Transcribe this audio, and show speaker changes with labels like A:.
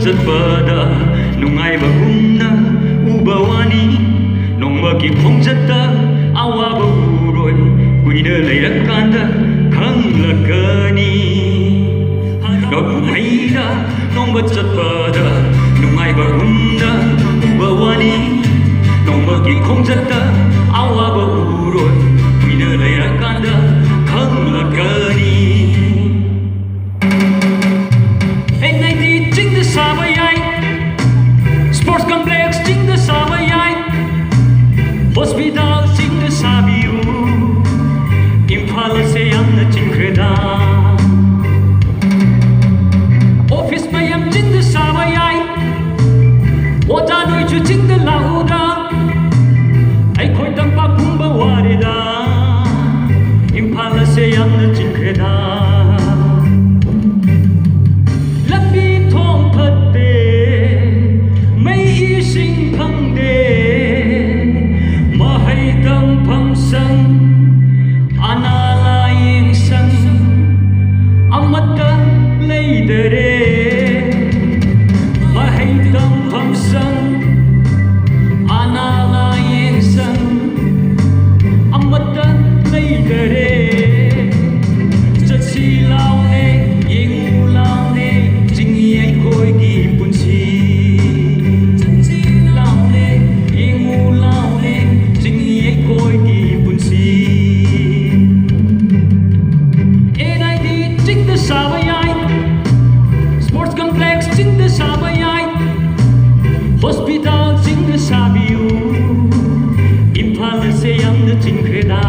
A: ꯆꯠꯄꯗ ꯅꯨꯡꯉꯥꯏꯕꯒꯨꯝꯅ ꯎꯕ ꯋꯥꯅꯤ ꯅꯣꯡꯃꯒꯤ ꯈꯣꯡꯆꯠꯇ ꯑꯋꯥꯕ ꯎꯔꯣꯏ ꯀꯨꯏꯅ ꯂꯩꯔꯀꯥꯟꯗ ꯈꯪꯂꯛꯀꯅꯤ ꯀꯨꯝꯍꯩꯗ ꯅꯣꯡꯃ ꯆꯠꯄꯗ ꯅꯨꯡꯉꯥꯏꯕꯒꯨꯝꯅ ꯎꯕ ꯋꯥꯅꯤ ꯅꯣꯡꯃꯒꯤ ꯈꯣꯡꯆꯠꯇ ꯑꯋꯥꯕ ꯎꯔꯣꯏ ꯀꯨꯏꯅ ꯂꯩꯔꯀꯥꯟꯗ ꯈꯪꯂꯛꯀꯅꯤ NIT ꯆꯤꯡꯗ ꯁꯥꯕ ꯌꯥꯏ ꯁ꯭ꯄꯣꯔꯠꯁ ꯀꯝꯄ꯭ꯂꯦꯛꯁ ꯆꯤꯡꯗ ꯁꯥꯕ ꯌꯥꯏ ꯍꯣꯁꯄꯤꯇꯥꯜ ꯆꯤꯡꯗ ꯁꯥꯕꯤꯌꯨ ꯏꯝꯐꯥꯜ ꯑꯁꯦ ꯌꯥꯝꯅ ꯆꯤꯟꯈ꯭ꯔꯦꯗ ꯑꯣꯐꯤꯁ ꯃꯌꯥꯝ ꯆꯤꯡꯗ ꯁꯥꯕ ꯌꯥꯏ ꯑꯣꯖꯥ ꯅꯣꯏꯁꯨ ꯆꯤꯡꯗ ꯂꯥꯛꯎꯗ ꯑꯩꯈꯣꯏ ꯇꯝꯄꯥꯛꯀꯨꯝꯕ ꯋꯥꯔꯦꯗ ꯏꯝꯐꯥꯜ ꯑꯁꯦ ꯌꯥꯝꯅ ꯆꯤꯟꯈ꯭ꯔꯦꯗ ꯂꯝꯕꯤ ꯊꯣꯡ ꯐꯠꯇꯦ ꯃꯩ ꯏꯁꯤꯡ ꯐꯪꯗꯦ ꯃꯍꯩ ꯇꯝꯐꯝ ꯁꯪ ꯑꯅꯥ ꯂꯥꯏꯌꯦꯡ ꯁꯪ ꯑꯃꯠꯇ ꯂꯩꯇꯔꯦ ꯃꯍꯩ ꯇꯝꯐꯝ ꯁꯪ ꯑꯅꯥ ꯂꯥꯏꯌꯦꯡ ꯁꯪ ꯑꯃꯠꯇ ꯂꯩꯇꯔꯦ ꯆꯠꯁꯤ ꯂꯥꯎꯅꯦ ꯌꯦꯡꯉꯨ ꯂꯥꯎꯅꯦ ꯆꯤꯡꯃꯤ ꯑꯩꯈꯣꯏꯒꯤ ꯄꯨꯟꯁꯤ ꯆꯠꯁꯤ ꯂꯥꯎꯅꯦ ꯌꯦꯡꯉꯨ ꯂꯥꯎꯅꯦ ꯆꯤꯡꯃꯤ ꯑꯩꯈꯣꯏꯒꯤ ꯄꯨꯟꯁꯤ NIT ꯆꯤꯡꯗ ꯁꯥꯕ ꯌꯥꯏ ꯁ꯭ꯄꯣꯔꯠꯁ ꯀꯝꯄ꯭ꯂꯦꯛꯁ ꯆꯤꯡꯗ ꯁꯥꯕ ꯌꯥꯏ ꯍꯣꯁꯄꯤꯇꯥꯜ ꯆꯤꯡꯗ ꯁꯥꯕꯤꯌꯨ ꯏꯝꯐꯥꯜ ꯑꯁꯦ ꯌꯥꯝꯅ ꯆꯤꯟꯈ꯭ꯔꯦꯗ